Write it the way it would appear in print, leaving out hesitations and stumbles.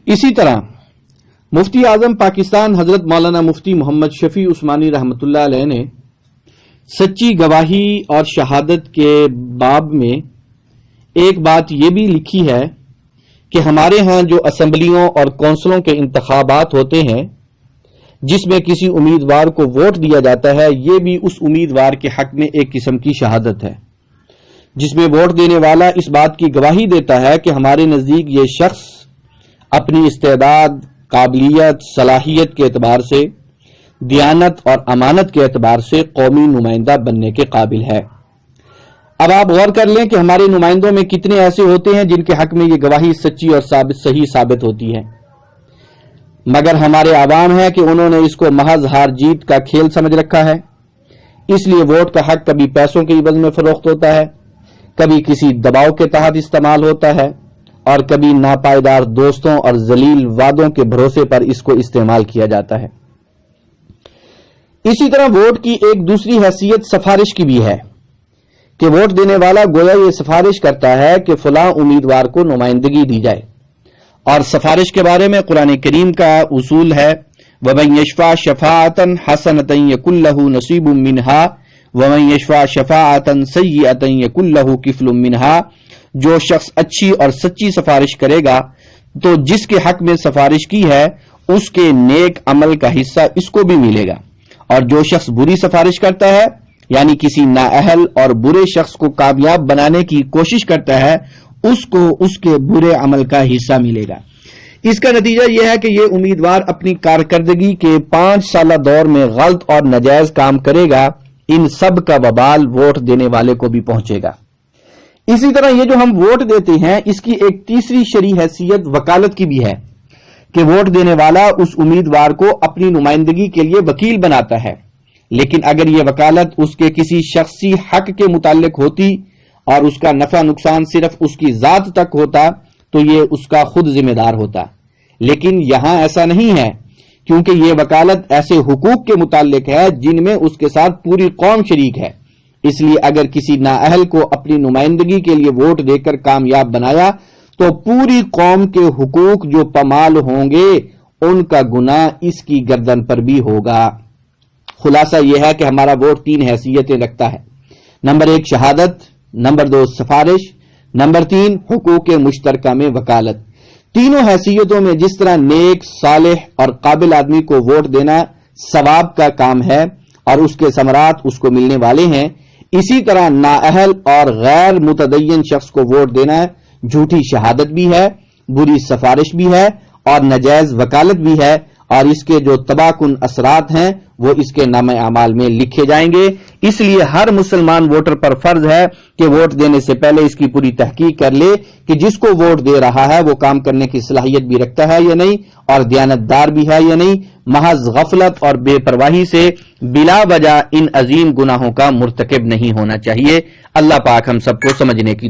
اسی طرح مفتی اعظم پاکستان حضرت مولانا مفتی محمد شفیع عثمانی رحمۃ اللہ علیہ نے سچی گواہی اور شہادت کے باب میں ایک بات یہ بھی لکھی ہے کہ ہمارے ہاں جو اسمبلیوں اور کونسلوں کے انتخابات ہوتے ہیں جس میں کسی امیدوار کو ووٹ دیا جاتا ہے، یہ بھی اس امیدوار کے حق میں ایک قسم کی شہادت ہے، جس میں ووٹ دینے والا اس بات کی گواہی دیتا ہے کہ ہمارے نزدیک یہ شخص اپنی استعداد، قابلیت، صلاحیت کے اعتبار سے، دیانت اور امانت کے اعتبار سے قومی نمائندہ بننے کے قابل ہے۔ اب آپ غور کر لیں کہ ہمارے نمائندوں میں کتنے ایسے ہوتے ہیں جن کے حق میں یہ گواہی سچی اور صحیح ثابت ہوتی ہے، مگر ہمارے عوام ہے کہ انہوں نے اس کو محض ہار جیت کا کھیل سمجھ رکھا ہے۔ اس لیے ووٹ کا حق کبھی پیسوں کے عوض میں فروخت ہوتا ہے، کبھی کسی دباؤ کے تحت استعمال ہوتا ہے، اور کبھی ناپائیدار دوستوں اور ذلیل وعدوں کے بھروسے پر اس کو استعمال کیا جاتا ہے۔ اسی طرح ووٹ کی ایک دوسری حیثیت سفارش کی بھی ہے کہ ووٹ دینے والا گویا یہ سفارش کرتا ہے کہ فلاں امیدوار کو نمائندگی دی جائے، اور سفارش کے بارے میں قرآن کریم کا اصول ہے وَمَن يَشْفَعْ شَفَاعَةً حَسَنَةً يَكُن لَّهُ نَصِيبٌ مِّنْهَا وَمَن يَشْفَعْ شَفَاعَةً سَيِّئَةً يَكُن لَّهُ كِفْلٌ مِّنْهَا۔ جو شخص اچھی اور سچی سفارش کرے گا تو جس کے حق میں سفارش کی ہے اس کے نیک عمل کا حصہ اس کو بھی ملے گا، اور جو شخص بری سفارش کرتا ہے یعنی کسی نااہل اور برے شخص کو کامیاب بنانے کی کوشش کرتا ہے اس کو اس کے برے عمل کا حصہ ملے گا۔ اس کا نتیجہ یہ ہے کہ یہ امیدوار اپنی کارکردگی کے 5 سالہ دور میں غلط اور ناجائز کام کرے گا، ان سب کا وبال ووٹ دینے والے کو بھی پہنچے گا۔ اسی طرح یہ جو ہم ووٹ دیتے ہیں اس کی ایک تیسری شرعی حیثیت وکالت کی بھی ہے کہ ووٹ دینے والا اس امیدوار کو اپنی نمائندگی کے لیے وکیل بناتا ہے، لیکن اگر یہ وکالت اس کے کسی شخصی حق کے متعلق ہوتی اور اس کا نفع نقصان صرف اس کی ذات تک ہوتا تو یہ اس کا خود ذمہ دار ہوتا، لیکن یہاں ایسا نہیں ہے، کیونکہ یہ وکالت ایسے حقوق کے متعلق ہے جن میں اس کے ساتھ پوری قوم شریک ہے۔ اس لیے اگر کسی نااہل کو اپنی نمائندگی کے لیے ووٹ دے کر کامیاب بنایا تو پوری قوم کے حقوق جو پامال ہوں گے ان کا گناہ اس کی گردن پر بھی ہوگا۔ خلاصہ یہ ہے کہ ہمارا ووٹ 3 حیثیتیں رکھتا ہے: نمبر 1 شہادت، نمبر 2 سفارش، نمبر 3 حقوق مشترکہ میں وکالت۔ تینوں حیثیتوں میں جس طرح نیک، صالح اور قابل آدمی کو ووٹ دینا ثواب کا کام ہے اور اس کے ثمرات اس کو ملنے والے ہیں، اسی طرح نااہل اور غیر متدین شخص کو ووٹ دینا جھوٹی شہادت بھی ہے، بری سفارش بھی ہے اور ناجائز وکالت بھی ہے، اور اس کے جو تباہ کن اثرات ہیں وہ اس کے نامہ اعمال میں لکھے جائیں گے۔ اس لیے ہر مسلمان ووٹر پر فرض ہے کہ ووٹ دینے سے پہلے اس کی پوری تحقیق کر لے کہ جس کو ووٹ دے رہا ہے وہ کام کرنے کی صلاحیت بھی رکھتا ہے یا نہیں، اور دیانتدار بھی ہے یا نہیں، محض غفلت اور بے پرواہی سے بلا وجہ ان عظیم گناہوں کا مرتکب نہیں ہونا چاہیے۔ اللہ پاک ہم سب کو سمجھنے کی